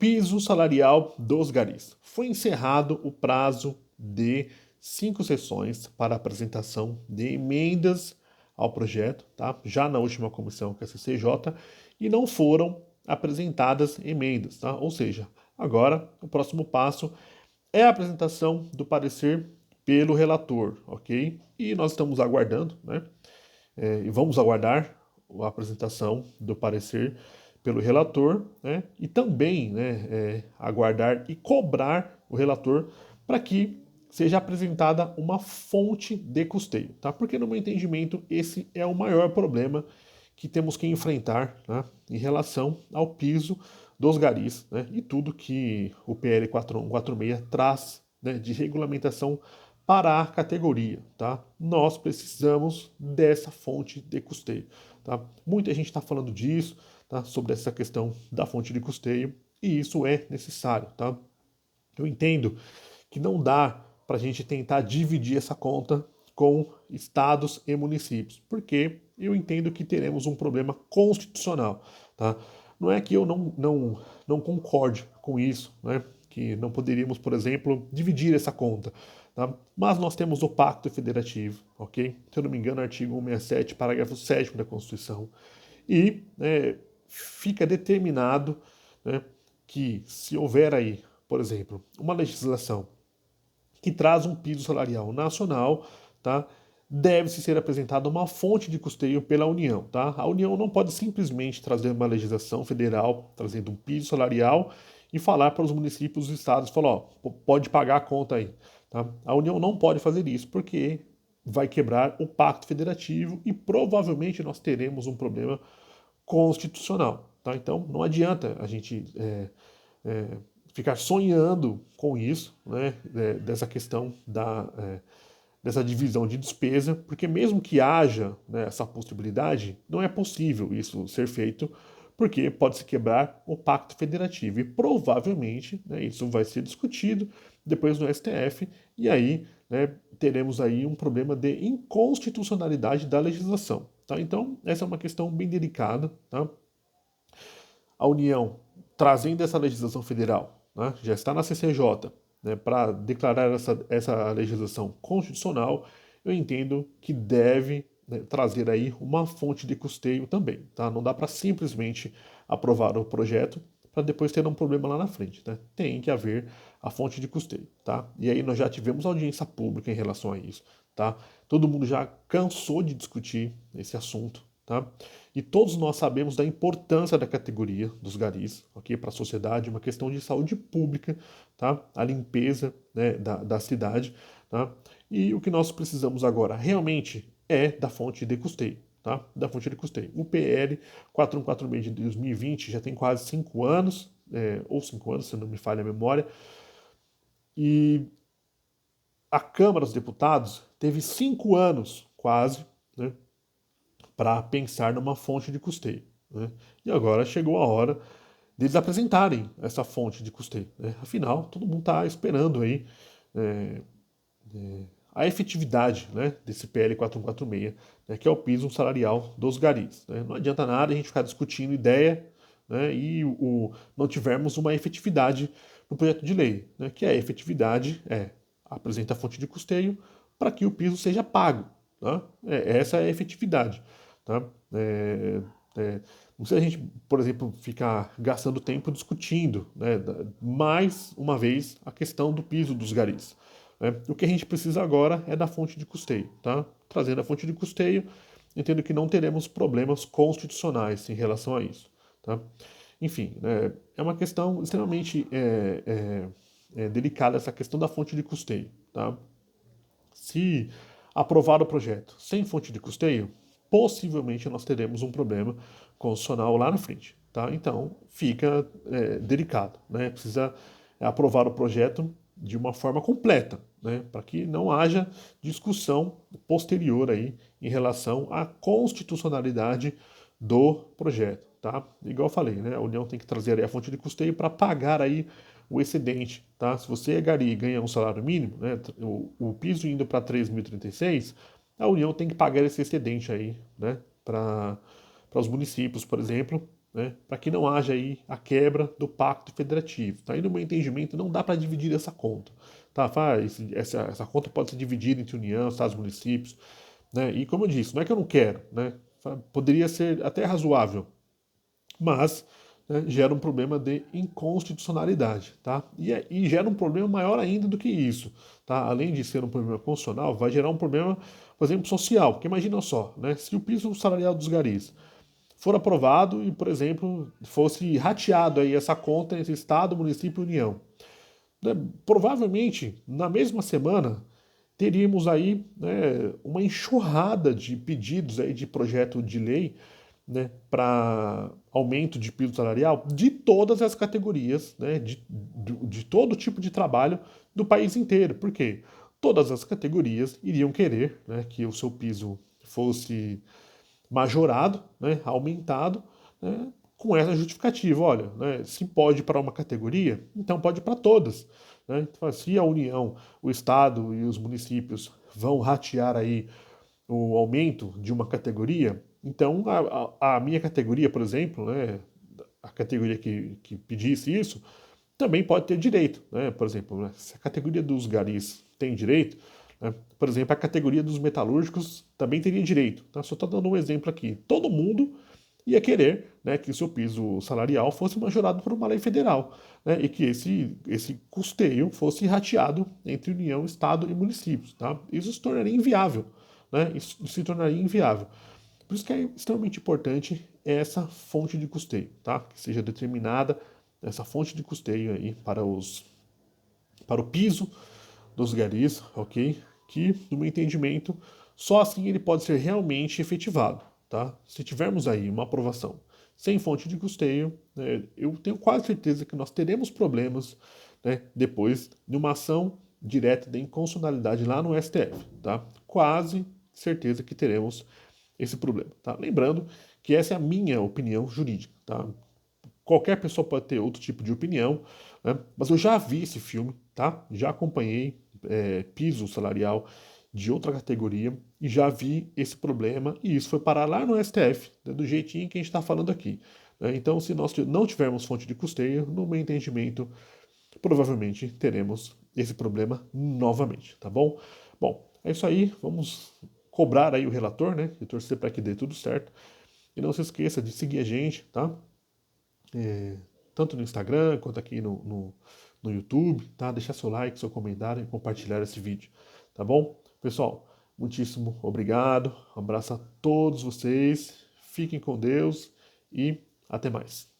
piso salarial dos garis. Foi encerrado o prazo de 5 sessões para apresentação de emendas ao projeto, tá? Já na última comissão, que é a CCJ, e não foram apresentadas emendas, tá? Ou seja, agora o próximo passo é a apresentação do parecer pelo relator, ok? E nós estamos aguardando, né? E vamos aguardar a apresentação do parecer pelo relator, né? E também, né, aguardar e cobrar o relator para que seja apresentada uma fonte de custeio, tá? Porque no meu entendimento esse é o maior problema que temos que enfrentar, né, em relação ao piso dos garis, né, e tudo que o PL 4146 traz, né, de regulamentação para a categoria, tá? Nós precisamos dessa fonte de custeio, tá? Muita gente está falando disso, tá? Sobre essa questão da fonte de custeio, e isso é necessário, tá? Eu entendo que não dá para a gente tentar dividir essa conta com estados e municípios, porque eu entendo que teremos um problema constitucional, tá? Não é que eu não concorde com isso, né? Que não poderíamos, por exemplo, dividir essa conta, tá? Mas nós temos o Pacto Federativo, ok? Se eu não me engano, artigo 167, parágrafo 7º da Constituição, e fica determinado, né, que se houver aí, por exemplo, uma legislação que traz um piso salarial nacional, tá? Deve-se ser apresentada uma fonte de custeio pela União, tá? A União não pode simplesmente trazer uma legislação federal trazendo um piso salarial e falar para os municípios e estados, falar, ó, pode pagar a conta aí, tá? A União não pode fazer isso porque vai quebrar o pacto federativo e provavelmente nós teremos um problema constitucional, tá? Então não adianta a gente é, ficar sonhando com isso, né, dessa questão dessa divisão de despesa, porque mesmo que haja, né, essa possibilidade, não é possível isso ser feito, porque pode se quebrar o pacto federativo e provavelmente, né, isso vai ser discutido depois no STF e aí, né, teremos aí um problema de inconstitucionalidade da legislação, tá? Então essa é uma questão bem delicada, tá? A União trazendo essa legislação federal, né, já está na CCJ, né, para declarar essa legislação constitucional, eu entendo que deve, né, trazer aí uma fonte de custeio também. Tá? Não dá para simplesmente aprovar o projeto para depois ter um problema lá na frente. Né? Tem que haver a fonte de custeio. Tá? E aí nós já tivemos audiência pública em relação a isso. Tá? Todo mundo já cansou de discutir esse assunto. Tá? E todos nós sabemos da importância da categoria dos garis, ok, para a sociedade, uma questão de saúde pública, tá? A limpeza, né, da cidade, tá? E o que nós precisamos agora realmente é da fonte de custeio, tá? Da fonte de custeio. O PL 4146 de 2020 já tem quase 5 anos, ou 5 anos, se não me falha a memória, e a Câmara dos Deputados teve 5 anos quase, né, para pensar numa fonte de custeio. Né? E agora chegou a hora deles apresentarem essa fonte de custeio. Né? Afinal, todo mundo está esperando aí é, a efetividade, né, desse PL 4146, né, que é o piso salarial dos garis. Né? Não adianta nada a gente ficar discutindo ideia, né, e não tivermos uma efetividade no projeto de lei, né, que a efetividade apresenta a fonte de custeio para que o piso seja pago. Tá? Essa é a efetividade. Tá? Não sei a gente, por exemplo, ficar gastando tempo discutindo, né, mais uma vez a questão do piso dos garis. Né? O que a gente precisa agora é da fonte de custeio. Tá? Trazendo a fonte de custeio, entendo que não teremos problemas constitucionais em relação a isso. Tá? Enfim, né, é uma questão extremamente delicada essa questão da fonte de custeio. Tá? Se aprovar o projeto sem fonte de custeio, possivelmente nós teremos um problema constitucional lá na frente. Tá? Então, fica delicado. Né? Precisa aprovar o projeto de uma forma completa, né? Para que não haja discussão posterior aí em relação à constitucionalidade do projeto. Tá? Igual eu falei, né? A União tem que trazer aí a fonte de custeio para pagar aí o excedente, tá? Se você é gari e ganha um salário mínimo, né, o piso indo para 3.036, a União tem que pagar esse excedente aí, né, para os municípios, por exemplo, né, para que não haja aí a quebra do pacto federativo. Tá? E no meu entendimento não dá para dividir essa conta. Tá? Essa conta pode ser dividida entre União, Estados e municípios. Né? E como eu disse, não é que eu não quero, né? Poderia ser até razoável, mas né, gera um problema de inconstitucionalidade, tá? E gera um problema maior ainda do que isso, tá? Além de ser um problema constitucional, vai gerar um problema, por exemplo, social, porque imagina só, né? Se o piso salarial dos garis for aprovado e, por exemplo, fosse rateado aí essa conta entre Estado, município e União, né, provavelmente na mesma semana teríamos aí né, uma enxurrada de pedidos aí de projeto de lei né, para aumento de piso salarial de todas as categorias, né, de todo tipo de trabalho do país inteiro. Por quê? Todas as categorias iriam querer né, que o seu piso fosse majorado, né, aumentado, né, com essa justificativa. Olha, né, se pode para uma categoria, então pode para todas. Né? Então, se a União, o Estado e os municípios vão ratear aí o aumento de uma categoria, então a minha categoria, por exemplo, né, a categoria que pedisse isso, também pode ter direito. Né? Por exemplo, né, se a categoria dos garis tem direito, né, por exemplo, a categoria dos metalúrgicos também teria direito. Tá? Só estou dando um exemplo aqui. Todo mundo ia querer né, que o seu piso salarial fosse majorado por uma lei federal né, e que esse custeio fosse rateado entre União, Estado e municípios. Tá? Isso se tornaria inviável. Né? Isso se tornaria inviável. Por isso que é extremamente importante essa fonte de custeio, tá? Que seja determinada essa fonte de custeio aí para o piso dos garis, ok? Que, no meu entendimento, só assim ele pode ser realmente efetivado, tá? Se tivermos aí uma aprovação sem fonte de custeio, né, eu tenho quase certeza que nós teremos problemas né, depois de uma ação direta de inconstitucionalidade lá no STF, tá? Quase certeza que teremos esse problema, tá? Lembrando que essa é a minha opinião jurídica, tá? Qualquer pessoa pode ter outro tipo de opinião, né? Mas eu já vi esse filme, tá? Já acompanhei piso salarial de outra categoria e já vi esse problema e isso foi parar lá no STF, né? Do jeitinho que a gente está falando aqui. Né? Então, se nós não tivermos fonte de custeio, no meu entendimento, provavelmente teremos esse problema novamente, tá bom? Bom, é isso aí. Vamos cobrar aí o relator, né? E torcer para que dê tudo certo. E não se esqueça de seguir a gente, tá? É, tanto no Instagram quanto aqui no YouTube, tá? Deixar seu like, seu comentário e compartilhar esse vídeo, tá bom? Pessoal, muitíssimo obrigado. Um abraço a todos vocês. Fiquem com Deus e até mais.